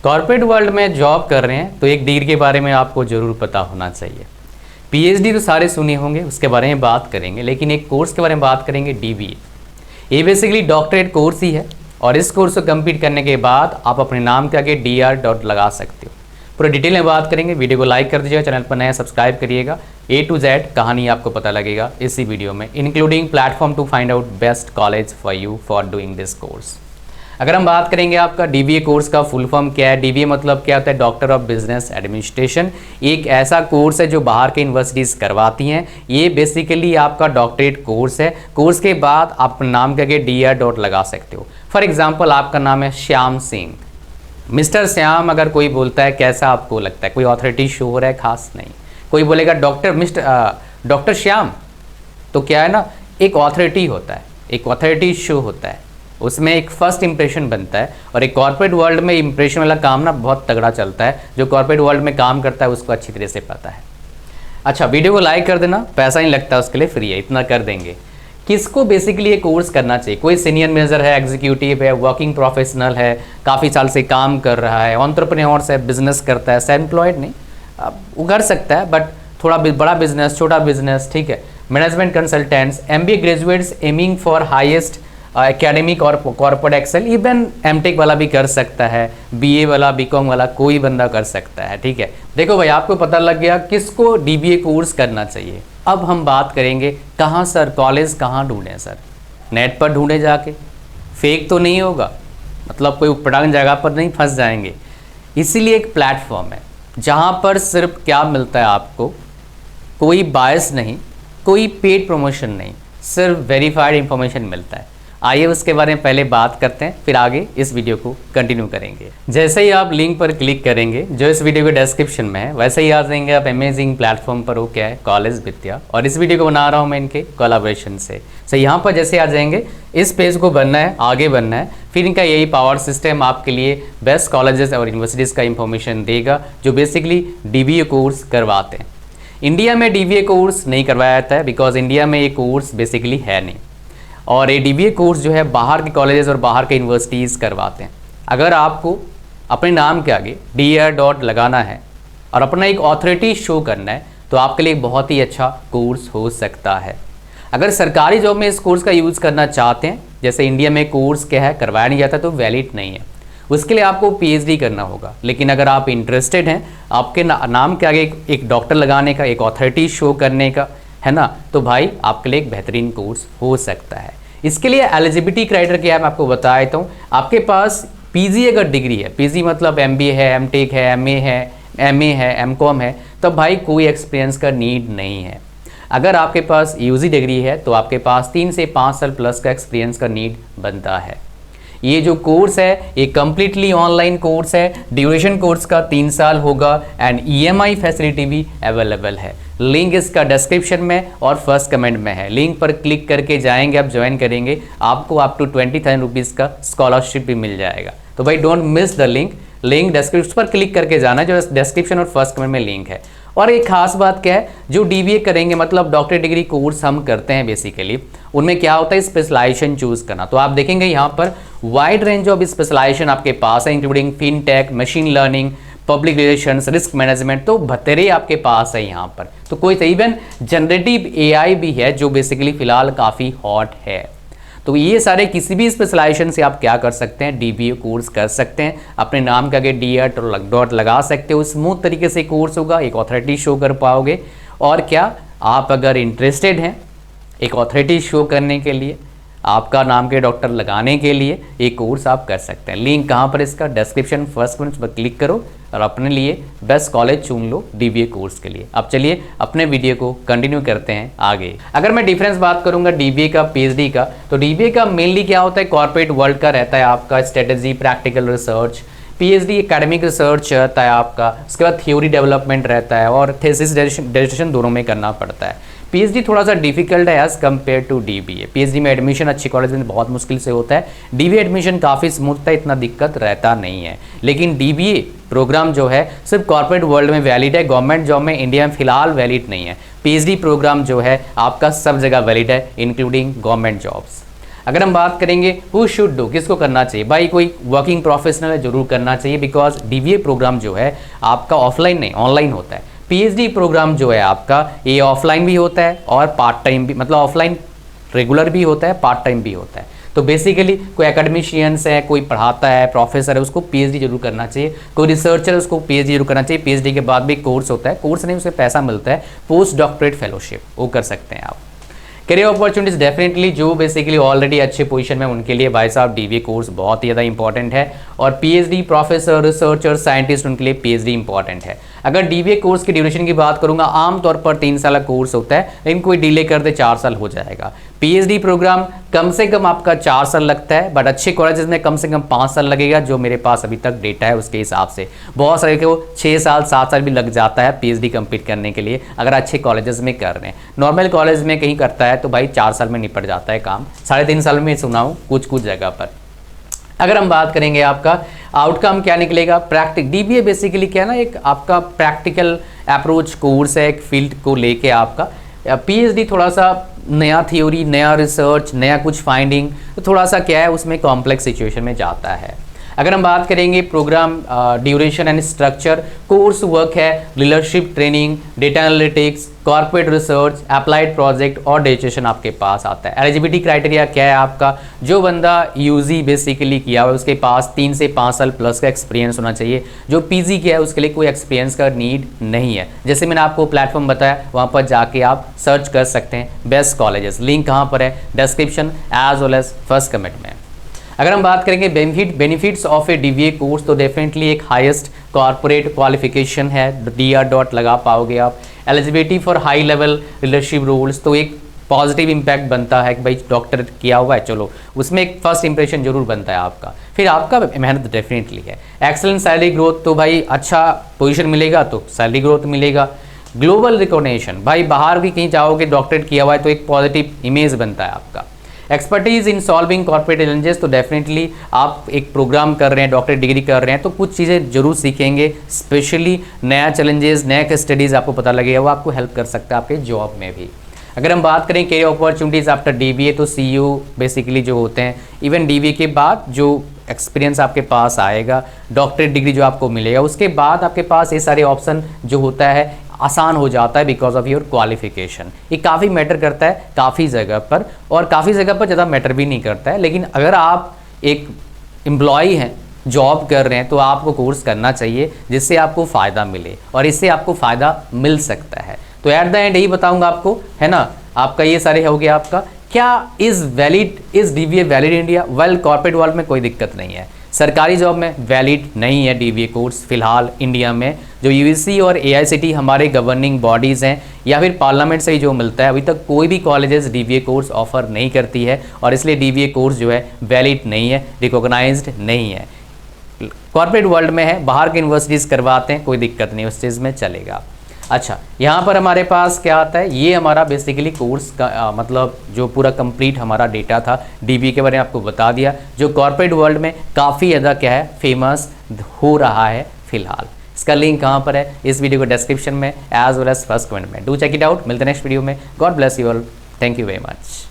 Corporate world में job कर रहे हैं तो एक डिग्री के बारे में आपको ज़रूर पता होना चाहिए। पीएचडी तो सारे सुने होंगे, उसके बारे में बात करेंगे, लेकिन एक कोर्स के बारे में बात करेंगे, डीबीए। ये बेसिकली डॉक्टरेट कोर्स ही है और इस कोर्स को कंप्लीट करने के बाद आप अपने नाम के आगे DR. लगा सकते हो। पूरा डिटेल में बात करेंगे। वीडियो को लाइक कर दीजिएगा, चैनल पर नया सब्सक्राइब करिएगा। A to Z कहानी आपको पता लगेगा इसी वीडियो में, including platform to find out best college for you for doing this course. अगर हम बात करेंगे आपका डीबीए कोर्स का फुल फॉर्म क्या है, डीबीए मतलब क्या होता है, डॉक्टर ऑफ बिजनेस एडमिनिस्ट्रेशन। एक ऐसा कोर्स है जो बाहर के यूनिवर्सिटीज़ करवाती हैं। ये बेसिकली आपका डॉक्टरेट कोर्स है। कोर्स के बाद आप नाम के आगे DR. लगा सकते हो। फॉर एग्जाम्पल आपका नाम है श्याम सिंह, मिस्टर श्याम अगर कोई बोलता है कैसा आपको लगता है? कोई ऑथोरिटी शो हो रहा है? खास नहीं। कोई बोलेगा डॉक्टर श्याम, तो क्या है ना, एक ऑथोरिटी होता है, एक ऑथोरिटी शो होता है, उसमें एक फर्स्ट इंप्रेशन बनता है। और एक कॉर्पोरेट वर्ल्ड में इंप्रेशन वाला काम ना बहुत तगड़ा चलता है। जो कॉर्पोरेट वर्ल्ड में काम करता है उसको अच्छी तरह से पता है। अच्छा, वीडियो को लाइक कर देना, पैसा नहीं लगता उसके लिए, फ्री है, इतना कर देंगे। किसको बेसिकली ये कोर्स करना चाहिए? कोई सीनियर मैनेजर है, एग्जीक्यूटिव है, वर्किंग प्रोफेशनल है, काफ़ी साल से काम कर रहा है, एंटरप्रेन्योर्स है, बिजनेस करता है, सेल्फ एम्प्लॉयड नहीं, वो कर सकता है, बट थोड़ा बड़ा बिजनेस, छोटा बिजनेस, ठीक है, management consultants, MBA graduates aiming for highest academic और कॉर्पोरेट एक्सेल, इवन एमटेक वाला भी कर सकता है, BA वाला, BCom वाला, कोई बंदा कर सकता है। ठीक है, देखो भाई, आपको पता लग गया किसको डीबीए कोर्स करना चाहिए। अब हम बात करेंगे कहाँ सर, कॉलेज कहाँ ढूंढें सर? नेट पर ढूंढे जाके, फेक तो नहीं होगा, मतलब कोई पटांग जगह पर नहीं फंस जाएंगे। इसीलिए एक प्लेटफॉर्म है जहाँ पर सिर्फ क्या मिलता है आपको, कोई बायस नहीं, कोई पेड प्रमोशन नहीं, सिर्फ वेरीफाइड इंफॉर्मेशन मिलता है। आइए उसके बारे में पहले बात करते हैं, फिर आगे इस वीडियो को कंटिन्यू करेंगे। जैसे ही आप लिंक पर क्लिक करेंगे जो इस वीडियो के डिस्क्रिप्शन में है, वैसे ही आ जाएंगे आप अमेजिंग प्लेटफॉर्म पर। वो क्या है? कॉलेज विद्या। और इस वीडियो को बना रहा हूँ मैं इनके कोलैबोरेशन से। सो यहाँ पर जैसे आ जाएंगे, इस पेज को बनना है, आगे बनना है, फिर इनका यही पावर सिस्टम आपके लिए बेस्ट कॉलेजेस और यूनिवर्सिटीज़ का इंफॉर्मेशन देगा जो बेसिकली डीबीए कोर्स करवाते हैं। इंडिया में डीबीए कोर्स नहीं करवाया जाता है, बिकॉज इंडिया में ये कोर्स बेसिकली है नहीं। और ये डीबीए कोर्स जो है बाहर के कॉलेजेस और बाहर के यूनिवर्सिटीज़ करवाते हैं। अगर आपको अपने नाम के आगे DR. लगाना है और अपना एक ऑथोरिटी शो करना है तो आपके लिए एक बहुत ही अच्छा कोर्स हो सकता है। अगर सरकारी जॉब में इस कोर्स का यूज़ करना चाहते हैं, जैसे इंडिया में कोर्स क्या है, करवाया नहीं जाता, तो वैलिड नहीं है, उसके लिए आपको PhD करना होगा। लेकिन अगर आप इंटरेस्टेड हैं आपके नाम के आगे एक डॉक्टर लगाने का, एक ऑथोरिटी शो करने का, है ना, तो भाई आपके लिए एक बेहतरीन कोर्स हो सकता है। इसके लिए एलिजिबिलिटी क्राइटेरिया क्या है मैं आपको बता देता हूँ। आपके पास PG अगर डिग्री है, PG मतलब MBA है, MTech है, MA है, MA है, MCom है, तब भाई कोई एक्सपीरियंस का नीड नहीं है। अगर आपके पास UG डिग्री है तो आपके पास 3 से 5 साल प्लस का एक्सपीरियंस का नीड बनता है। ये जो कोर्स है ये कम्प्लीटली ऑनलाइन कोर्स है, ड्यूरेशन कोर्स का 3 साल होगा एंड EMI फैसिलिटी भी अवेलेबल है। लिंक इसका डिस्क्रिप्शन में और फर्स्ट कमेंट में है। लिंक पर क्लिक करके जाएंगे, आप ज्वाइन करेंगे, आपको अप टू 20,000 रुपीज़ का स्कॉलरशिप भी मिल जाएगा। तो भाई don't miss the link description पर क्लिक करके जाना, जो डिस्क्रिप्शन और फर्स्ट कमेंट में लिंक है। और एक खास बात क्या है, जो डीबीए करेंगे मतलब डॉक्टर डिग्री कोर्स हम करते हैं बेसिकली, उनमें क्या होता है, स्पेशलाइजेशन चूज़ करना। तो आप देखेंगे यहाँ पर वाइड रेंज ऑफ स्पेशलाइजेशन आपके पास है, including fintech, machine learning, public relations, risk management, तो भतेरे आपके पास है यहाँ पर। तो कोई इवन जनरेटिव AI भी है जो बेसिकली फिलहाल काफ़ी हॉट है। तो ये सारे किसी भी स्पेशलाइजेशन से आप क्या कर सकते हैं, डीबीए कोर्स कर सकते हैं। अपने नाम के आगे DR. लगा सकते हो, स्मूथ तरीके से कोर्स होगा, एक ऑथोरिटी शो कर पाओगे। और क्या, आप अगर इंटरेस्टेड हैं एक ऑथोरिटी शो करने के लिए, आपका नाम के डॉक्टर लगाने के लिए, एक कोर्स आप कर सकते हैं। लिंक कहाँ पर इसका, डिस्क्रिप्शन फर्स्ट कमेंट पर क्लिक करो और अपने लिए बेस्ट कॉलेज चुन लो डीबीए कोर्स के लिए। अब चलिए अपने वीडियो को कंटिन्यू करते हैं आगे। अगर मैं डिफरेंस बात करूंगा डीबीए का PhD का, तो डीबीए का मेनली क्या होता है, कॉर्पोरेट वर्ल्ड का रहता है आपका strategy, practical research. PhD academic research रहता है आपका, उसके बाद थ्योरी डेवलपमेंट रहता है और थीसिस डिसर्टेशन दोनों में करना पड़ता है। PhD थोड़ा सा डिफिकल्ट है as compare to DBA। PhD में एडमिशन अच्छी कॉलेज में बहुत मुश्किल से होता है, DBA एडमिशन काफ़ी स्मूथ है, इतना दिक्कत रहता नहीं है। लेकिन DBA प्रोग्राम जो है सिर्फ कॉर्पोरेट वर्ल्ड में वैलिड है, गवर्नमेंट जॉब में इंडिया में फ़िलहाल वैलिड नहीं है। PhD प्रोग्राम जो है आपका सब जगह वैलिड है, इंक्लूडिंग गवर्नमेंट जॉब्स। अगर हम बात करेंगे हु शुड डू, किसको करना चाहिए, भाई कोई वर्किंग प्रोफेशनल है जरूर करना चाहिए, बिकॉज डीबीए प्रोग्राम जो है आपका ऑफलाइन नहीं ऑनलाइन होता है। पीएचडी प्रोग्राम जो है आपका ये ऑफलाइन भी होता है और पार्ट टाइम भी, मतलब ऑफलाइन रेगुलर भी होता है, पार्ट टाइम भी होता है। तो बेसिकली कोई एकेडमिशियंस है, कोई पढ़ाता है, प्रोफेसर है, उसको पीएचडी जरूर करना चाहिए। कोई रिसर्चर है उसको पीएचडी जरूर करना चाहिए। पीएचडी के बाद भी कोर्स होता है, कोर्स नहीं उसे पैसा मिलता है, पोस्ट डॉक्टरेट फेलोशिप वो कर सकते हैं आप। करियर अपॉर्चुनिटीज डेफिनेटली जो बेसिकली ऑलरेडी अच्छे पोजीशन में उनके लिए भाई साहब डीबीए कोर्स बहुत ही ज़्यादा इंपॉर्टेंट है, और पीएचडी प्रोफेसर रिसर्चर साइंटिस्ट उनके लिए पीएचडी इंपॉर्टेंट है। अगर डीबीए कोर्स की ड्यूरेशन की बात करूंगा, आमतौर पर 3 साल का कोर्स होता है, लेकिन कोई डिले कर दे 4 साल हो जाएगा। पीएचडी प्रोग्राम कम से कम आपका 4 साल लगता है, बट अच्छे कॉलेजेस में कम से कम 5 साल लगेगा, जो मेरे पास अभी तक डेटा है उसके हिसाब से। बहुत सारे को 6 साल 7 साल भी लग जाता है पीएचडी कंप्लीट करने के लिए, अगर अच्छे कॉलेजेस में कर रहे हैं। नॉर्मल कॉलेज में कहीं करता है तो भाई 4 साल में निपट जाता है काम, 3.5 साल में सुना हूँ कुछ जगह पर। अगर हम बात करेंगे आपका आउटकम क्या निकलेगा, प्रैक्टिक डीबीए बेसिकली क्या है ना, एक आपका प्रैक्टिकल अप्रोच कोर्स है, एक फील्ड को लेके आपका। पीएचडी थोड़ा सा नया थ्योरी, नया रिसर्च, नया कुछ फाइंडिंग, तो थोड़ा सा क्या है उसमें कॉम्प्लेक्स सिचुएशन में जाता है। अगर हम बात करेंगे program duration and structure, course work है leadership training, data analytics, corporate research, applied project और डेजिटेशन आपके पास आता है। एलिजिबिलिटी क्राइटेरिया क्या है आपका, जो बंदा यूजी बेसिकली किया हुआ है उसके पास 3 से 5 साल प्लस का एक्सपीरियंस होना चाहिए। जो पीजी किया है उसके लिए कोई एक्सपीरियंस का नीड नहीं है। जैसे मैंने आपको प्लेटफॉर्म बताया, वहाँ पर जाके आप सर्च कर सकते हैं बेस्ट कॉलेजेस, लिंक कहाँ पर है, description as well as first comment में। अगर हम बात करेंगे benefits of a DBA course, तो डेफिनेटली एक हाईएस्ट कॉर्पोरेट क्वालिफिकेशन है, DR डॉट लगा पाओगे आप। Eligibility for high level leadership roles, तो एक पॉजिटिव इंपैक्ट बनता है कि भाई डॉक्टर किया हुआ है, चलो उसमें एक फर्स्ट इंप्रेशन जरूर बनता है आपका। फिर आपका मेहनत डेफिनेटली है। एक्सेलेंट सैलरी ग्रोथ, तो भाई अच्छा पोजीशन मिलेगा तो सैलरी ग्रोथ मिलेगा। ग्लोबल रिकॉग्निशन, भाई बाहर भी कहीं जाओगे डॉक्टरेट किया हुआ है तो एक पॉजिटिव इमेज बनता है आपका। Expertise in solving corporate challenges, तो डेफिनेटली आप एक प्रोग्राम कर रहे हैं, डॉक्टरेट डिग्री कर रहे हैं, तो कुछ चीज़ें जरूर सीखेंगे, स्पेशली नया चैलेंजेस, नया केस स्टडीज़ आपको पता लगेगा, वो आपको हेल्प कर सकता है आपके जॉब में भी। अगर हम बात करें करियर अपॉर्चुनिटीज़ आफ्टर डीबीए, तो CEO बेसिकली जो होते हैं, इवन डीबीए के बाद जो एक्सपीरियंस आपके पास आएगा, डॉक्टरेट डिग्री जो आपको मिलेगा, उसके बाद आपके पास ये सारे ऑप्शन जो होता है आसान हो जाता है बिकॉज ऑफ योर क्वालिफिकेशन। ये काफ़ी मैटर करता है काफ़ी जगह पर, और काफ़ी जगह पर ज़्यादा मैटर भी नहीं करता है, लेकिन अगर आप एक एम्प्लॉई हैं, जॉब कर रहे हैं, तो आपको कोर्स करना चाहिए जिससे आपको फ़ायदा मिले, और इससे आपको फ़ायदा मिल सकता है। तो एट द एंड यही बताऊंगा आपको, है ना, आपका ये सारे हो गया आपका क्या is dBA valid India. Well, corporate world में कोई दिक्कत नहीं है, सरकारी जॉब में वैलिड नहीं है डीबीए कोर्स फिलहाल इंडिया में। जो यूजीसी और AICTE हमारे गवर्निंग बॉडीज़ हैं, या फिर पार्लियामेंट से ही जो मिलता है, अभी तक कोई भी कॉलेजेस डीबीए कोर्स ऑफर नहीं करती है, और इसलिए डीबीए कोर्स जो है वैलिड नहीं है, रिकॉग्नाइज्ड नहीं है। कॉर्पोरेट वर्ल्ड में है, बाहर के यूनिवर्सिटीज़ करवाते हैं, कोई दिक्कत नहीं, उस चीज़ में चलेगा। अच्छा, यहाँ पर हमारे पास क्या आता है, ये हमारा बेसिकली कोर्स का मतलब जो पूरा कंप्लीट हमारा डेटा था डीबीए के बारे में आपको बता दिया, जो कॉर्पोरेट वर्ल्ड में काफ़ी ज़्यादा क्या है फेमस हो रहा है फिलहाल। इसका लिंक कहाँ पर है, इस वीडियो को डिस्क्रिप्शन में as well as first comment में। Do check it out. मिलते हैं नेक्स्ट वीडियो में। God bless you all, thank you very much.